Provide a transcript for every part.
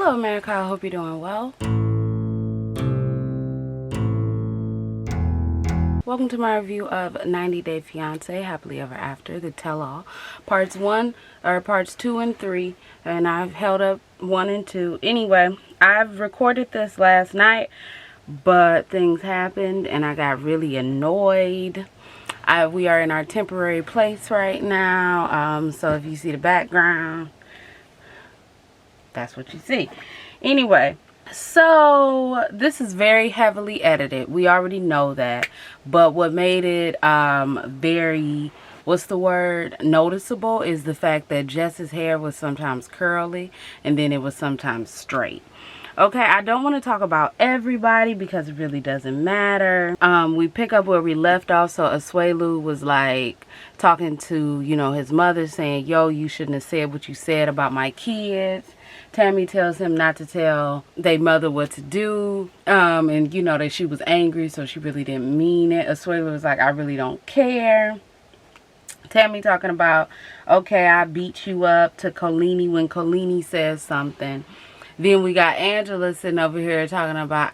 Hello America, I hope you're doing well. Welcome to my review of 90 Day Fiance, Happily Ever After, the tell-all. Parts 2 and 3, and I've held up 1 and 2. Anyway, I've recorded this last night, but things happened and I got really annoyed. We are in our temporary place right now, so if you see the background, that's what you see. Anyway, so this is very heavily edited. We already know that, but what made it very, what's the word, noticeable is the fact that Jess's hair was sometimes curly and then it was sometimes straight. Okay, I don't want to talk about everybody because it really doesn't matter. We pick up where we left off. So Asuelu was like talking to, you know, his mother, saying, yo, you shouldn't have said what you said about my kids. Tammy tells him not to tell their mother what to do. And, you know, that she was angry, so she really didn't mean it. Asuelu was like, I really don't care. Tammy talking about, okay, I beat you up, to Colini when Colini says something. Then we got Angela sitting over here talking about,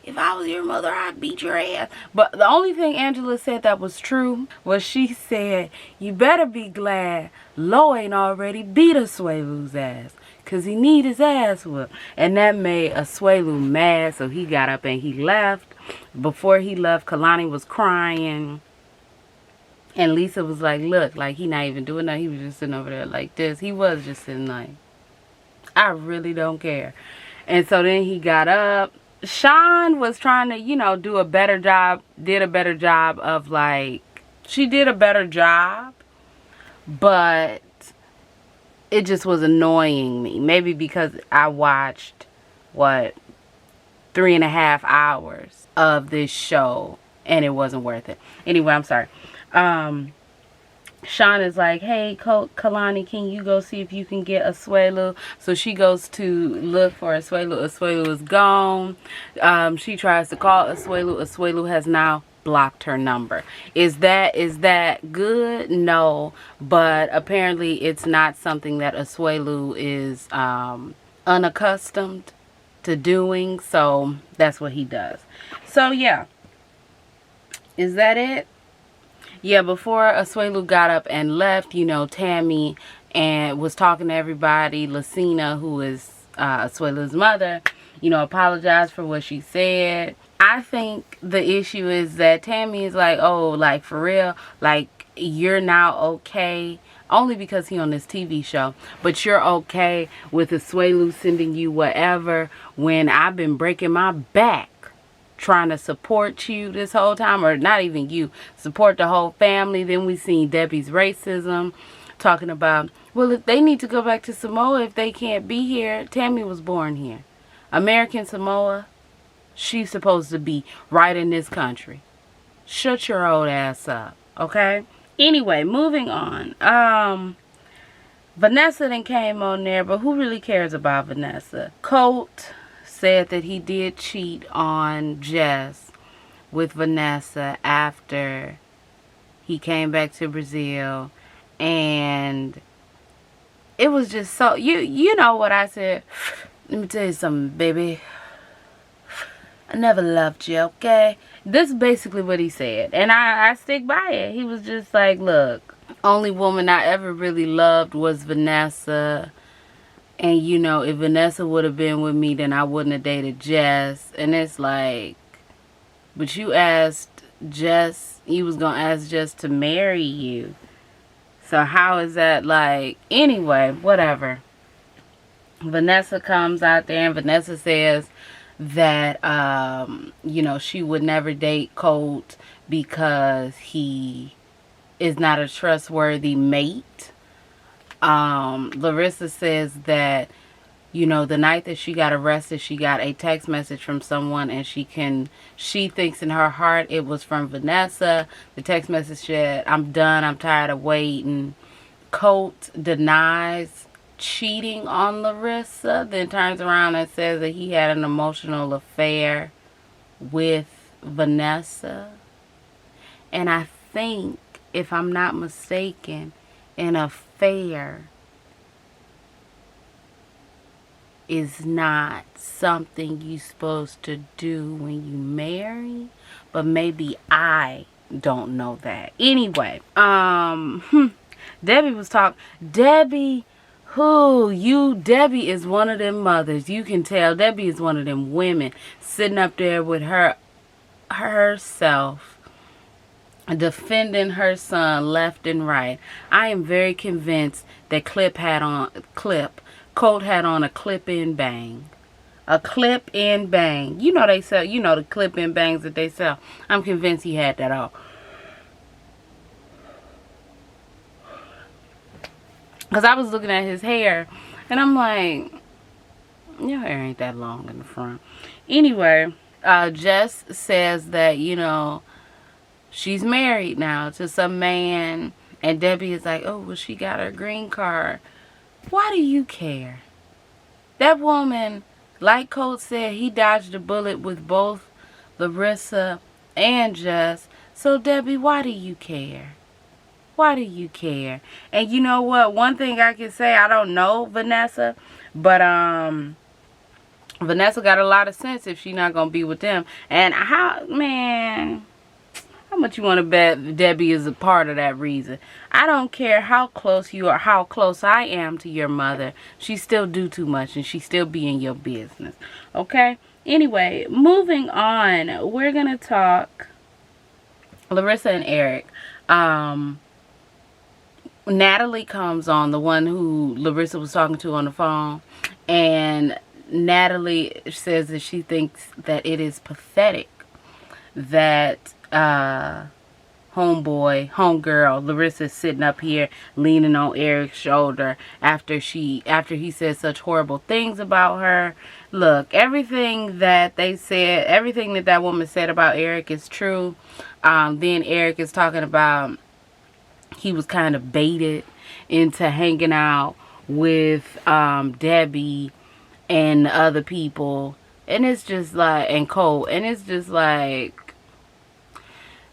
if I was your mother, I'd beat your ass. But the only thing Angela said that was true was she said, you better be glad Lo ain't already beat Asuelu's ass, because he need his ass whooped. And that made Asuelu mad, so he got up and he left. Before he left, Kalani was crying. And Lisa was like, look, like he not even doing that. He was just sitting over there like this. He was just sitting like, I really don't care. And so then he got up. Sean was trying to, you know, do a better job, did a better job of like, she did a better job, but it just was annoying me. Maybe because I watched, 3.5 hours of this show and it wasn't worth it. Anyway, I'm sorry. Sean is like, hey, Kalani, can you go see if you can get Asuelu? So she goes to look for Asuelu. Asuelu is gone. She tries to call Asuelu. Asuelu has now blocked her number. Is that good? No. But apparently it's not something that Asuelu is unaccustomed to doing. So that's what he does. So yeah. Is that it? Yeah, before Asuelu got up and left, you know, Tammy and was talking to everybody. Lucina, who is Asuelu's mother, you know, apologized for what she said. I think the issue is that Tammy is like, oh, like for real, like you're now okay, only because he on this TV show, but you're okay with Asuelu sending you whatever when I've been breaking my back trying to support you this whole time, or not even you, support the whole family. Then we seen Debbie's racism, talking about, well, if they need to go back to Samoa if they can't be here. Tammy was born here. American Samoa, she's supposed to be right in this country. Shut your old ass up, okay? Anyway, moving on. Vanessa then came on there, but who really cares about Vanessa? Colt said that he did cheat on Jess with Vanessa after he came back to Brazil, and it was just so, you know what I said. Let me tell you something, baby. I never loved you, okay? This is basically what he said, and I stick by it. He was just like, look, only woman I ever really loved was Vanessa. And, you know, if Vanessa would have been with me, then I wouldn't have dated Jess. And it's like, but you asked Jess, you was going to ask Jess to marry you. So how is that like, anyway, whatever. Vanessa comes out there and Vanessa says that, you know, she would never date Colt because he is not a trustworthy mate. Larissa says that, you know, the night that she got arrested, she got a text message from someone, and she thinks in her heart it was from Vanessa. The text message said, I'm done, I'm tired of waiting. Colt denies cheating on Larissa, then turns around and says that he had an emotional affair with Vanessa. And I think, if I'm not mistaken, an affair is not something you're supposed to do when you marry, but maybe I don't know that. Anyway, Debbie was talking. Debbie is one of them mothers. You can tell Debbie is one of them women sitting up there with herself, defending her son left and right. I am very convinced that Colt had on a clip-in bang. A clip-in bang. You know they sell, the clip-in bangs that they sell. I'm convinced he had that on. Because I was looking at his hair, and I'm like, your hair ain't that long in the front. Anyway, Jess says that, she's married now to some man. And Debbie is like, oh, well, she got her green card. Why do you care? That woman, like Colt said, he dodged a bullet with both Larissa and Jess. So, Debbie, why do you care? Why do you care? And you know what? One thing I can say, I don't know Vanessa, but Vanessa got a lot of sense if she's not going to be with them. And how much you want to bet Debbie is a part of that reason? I don't care how close you are, how close I am to your mother. She still do too much and she still be in your business. Okay? Anyway, moving on. We're going to talk Larissa and Eric. Natalie comes on, the one who Larissa was talking to on the phone, and Natalie says that she thinks that it is pathetic that homegirl Larissa is sitting up here leaning on Eric's shoulder after he said such horrible things about her. Look, everything that that woman said about Eric is true. Then Eric is talking about he was kind of baited into hanging out with Debbie and the other people, and it's just like, and Colt, and it's just like,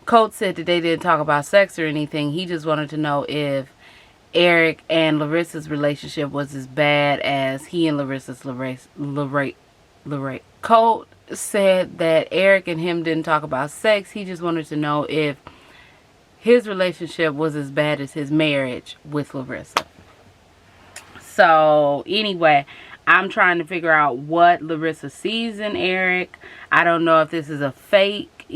Colt said that they didn't talk about sex or anything. He just wanted to know if Eric and Larissa's relationship was as bad as he and Larissa's. Colt said that Eric and him didn't talk about sex. He just wanted to know if his relationship was as bad as his marriage with Larissa. So, anyway, I'm trying to figure out what Larissa sees in Eric. I don't know if this is a fake,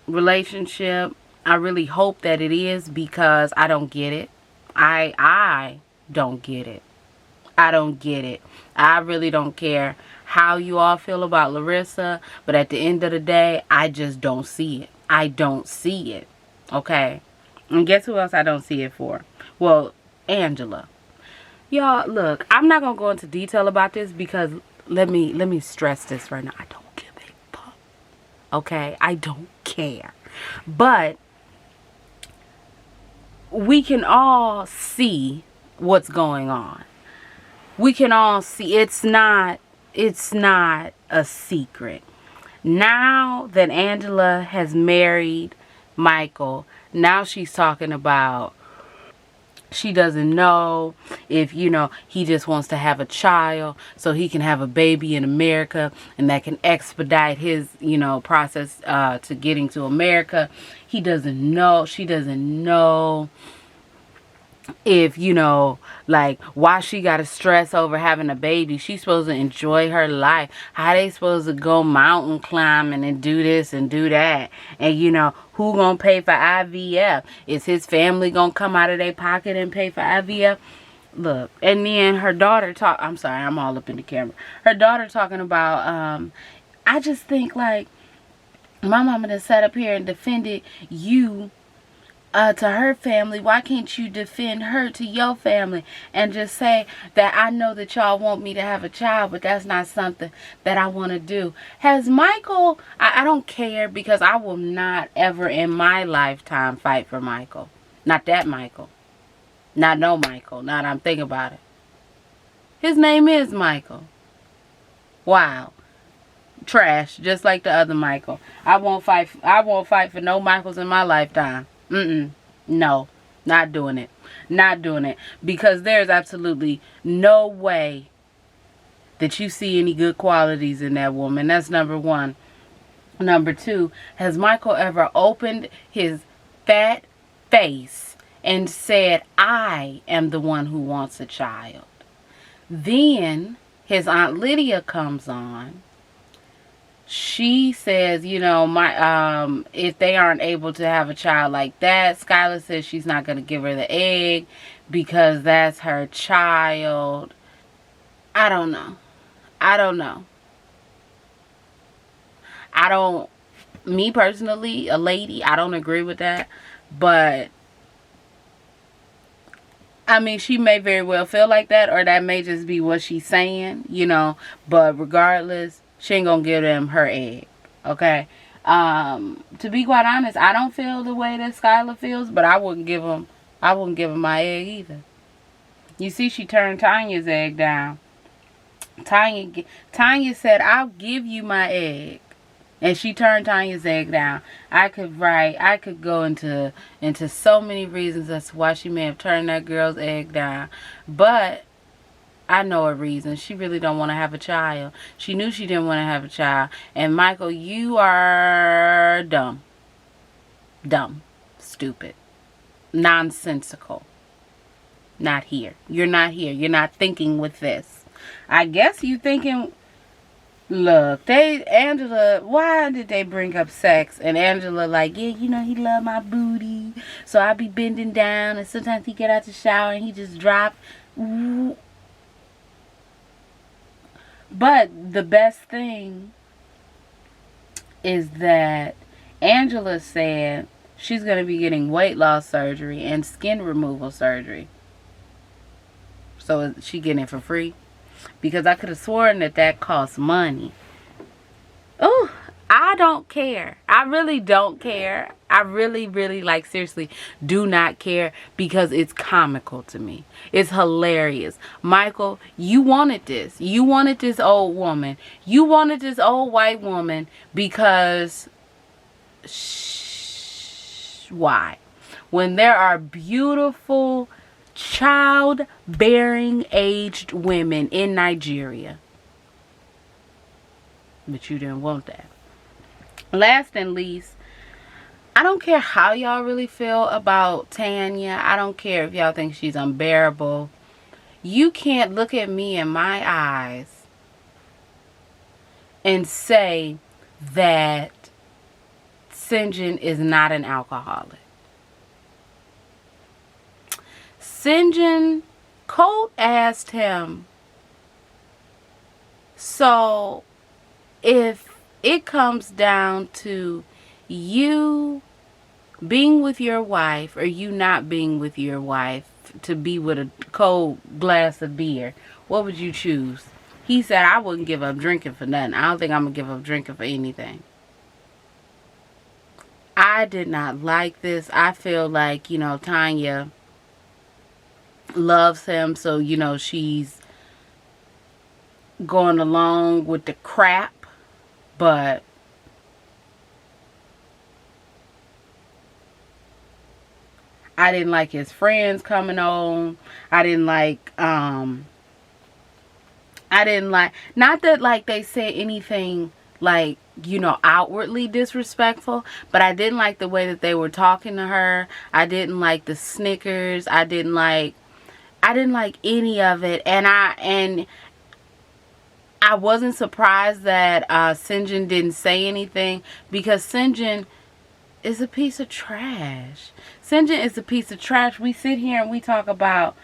relationship. I really hope that it is, because I don't get it. I don't get it. I don't get it. I really don't care how you all feel about Larissa, but at the end of the day, I just don't see it. I don't see it. Okay? And guess who else I don't see it for? Well, Angela. Y'all, look, I'm not going to go into detail about this, because let me stress this right now. I don't give a fuck. Okay? I don't care. But we can all see what's going on. We can all see. It's not a secret. Now that Angela has married Michael, now she's talking about she doesn't know if, he just wants to have a child so he can have a baby in America, and that can expedite his, process to getting to America. He doesn't know. She doesn't know if, why she got to stress over having a baby. She's supposed to enjoy her life. How they supposed to go mountain climbing and do this and do that? And, who gonna pay for IVF? Is his family gonna come out of their pocket and pay for IVF? Look, and then her daughter I'm sorry, I'm all up in the camera. Her daughter talking about, I just think, my mama done sat up here and defended you to her family. Why can't you defend her to your family and just say that I know that y'all want me to have a child, but that's not something that I want to do? Has Michael, I don't care, because I will not ever in my lifetime fight for Michael. Not that Michael. Not no Michael. Not I'm thinking about it. His name is Michael. Wow. Trash, just like the other Michael. I won't fight for no Michaels in my lifetime. No, not doing it. Not doing it. Because there's absolutely no way that you see any good qualities in that woman. That's number one. Number two, has Michael ever opened his fat face and said, I am the one who wants a child? Then his Aunt Lydia comes on. She says, you know, if they aren't able to have a child like that, Skylar says she's not going to give her the egg because that's her child. I don't know. Me personally, a lady, I don't agree with that. But, I mean, she may very well feel like that, or that may just be what she's saying, you know. But regardless, she ain't gonna give them her egg, okay? To be quite honest, I don't feel the way that Skylar feels, but I wouldn't give him my egg either. You see, she turned Tanya's egg down. Tanya said, I'll give you my egg. And she turned Tanya's egg down. I could go into so many reasons as to why she may have turned that girl's egg down. But I know a reason. She really don't want to have a child. She knew she didn't want to have a child. And Michael, you are dumb. Dumb. Stupid. Nonsensical. Not here. You're not here. You're not thinking with this. I guess you thinking... Look, Angela, why did they bring up sex? And Angela like, yeah, you know, he love my booty. So I be bending down and sometimes he get out the shower and he just drop. Ooh. But the best thing is that Angela said she's going to be getting weight loss surgery and skin removal surgery. So is she getting it for free? Because I could have sworn that costs money. Oh, I don't care. I really don't care. I really, like, seriously, do not care because it's comical to me. It's hilarious. Michael, you wanted this. You wanted this old woman. You wanted this old white woman because... why? When there are beautiful... childbearing aged women in Nigeria. But you didn't want that. Last and least, I don't care how y'all really feel about Tanya. I don't care if y'all think she's unbearable. You can't look at me in my eyes and say that Sinjin is not an alcoholic. Sinjin, Colt asked him, so if it comes down to you being with your wife or you not being with your wife to be with a cold glass of beer, what would you choose? He said, I wouldn't give up drinking for nothing. I don't think I'm going to give up drinking for anything. I did not like this. I feel like, you know, Tanya loves him, so you know she's going along with the crap, but I didn't like his friends coming on. I didn't like not that like they said anything like, you know, outwardly disrespectful, but I didn't like the way that they were talking to her. I didn't like the snickers. I didn't like any of it, and I wasn't surprised that Sinjin didn't say anything, because Sinjin is a piece of trash. Sinjin is a piece of trash. We sit here and we talk about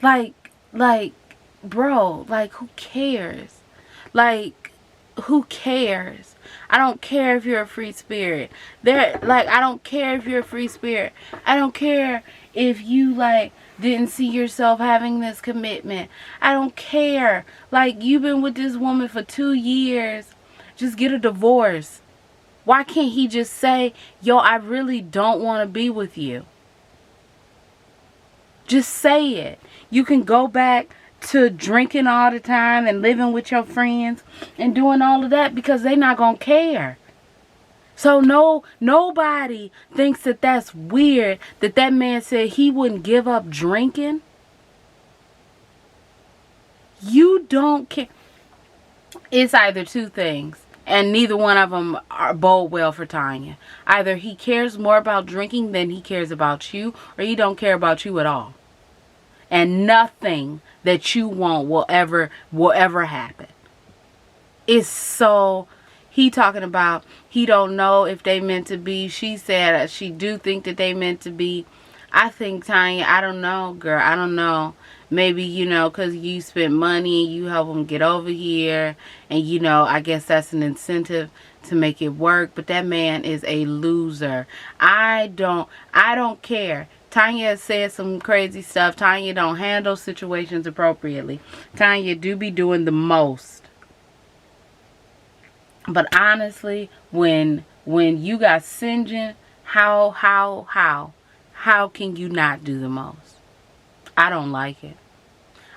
like bro, like who cares? Like who cares? I don't care if you're a free spirit. I don't care if you're a free spirit. I don't care if you didn't see yourself having this commitment. I don't care. Like, you've been with this woman for 2 years. Just get a divorce. Why can't he just say, yo, I really don't want to be with you? Just say it. You can go back to drinking all the time and living with your friends and doing all of that, because they're not going to care. So nobody thinks that that's weird that man said he wouldn't give up drinking. You don't care. It's either two things, and neither one of them are bode well for Tanya. Either he cares more about drinking than he cares about you, or he don't care about you at all. And nothing that you want will ever happen. It's so, he talking about he don't know if they meant to be. She said she do think that they meant to be. I think, Tanya, I don't know, girl. I don't know. Maybe, because you spent money, you help them get over here. And, I guess that's an incentive to make it work. But that man is a loser. I don't care. Tanya said some crazy stuff. Tanya don't handle situations appropriately. Tanya do be doing the most. But honestly, when you got singeing, how can you not do the most? I don't like it.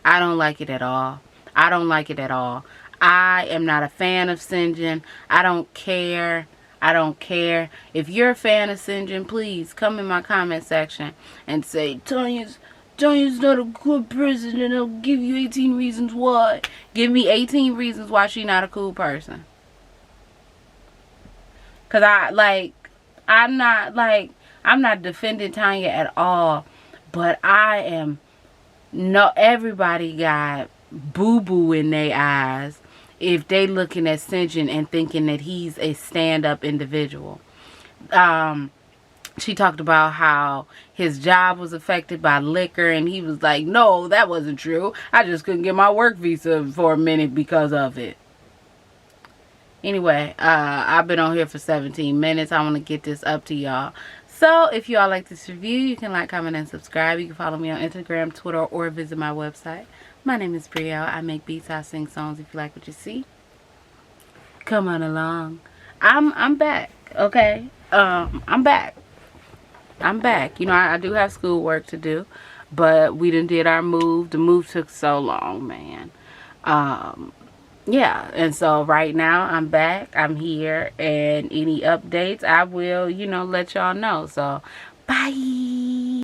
I don't like it at all. I don't like it at all. I am not a fan of singeing. I don't care. I don't care. If you're a fan of singeing, please come in my comment section and say, Tanya's not a good person, and I'll give you 18 reasons why. Give me 18 reasons why she's not a cool person. Because I'm not defending Tanya at all. But I am, no, everybody got boo-boo in their eyes if they looking at Sinjin and thinking that he's a stand-up individual. She talked about how his job was affected by liquor, and he was like, no, that wasn't true. I just couldn't get my work visa for a minute because of it. Anyway, I've been on here for 17 minutes. I want to get this up to y'all. So, if y'all like this review, you can like, comment, and subscribe. You can follow me on Instagram, Twitter, or visit my website. My name is Brielle. I make beats. I sing songs. If you like what you see, come on along. I'm back, okay? I'm back. I do have schoolwork to do, but we done did our move. The move took so long, man. Yeah, and so right now I'm back. I'm here, and any updates I will, let y'all know. So, bye.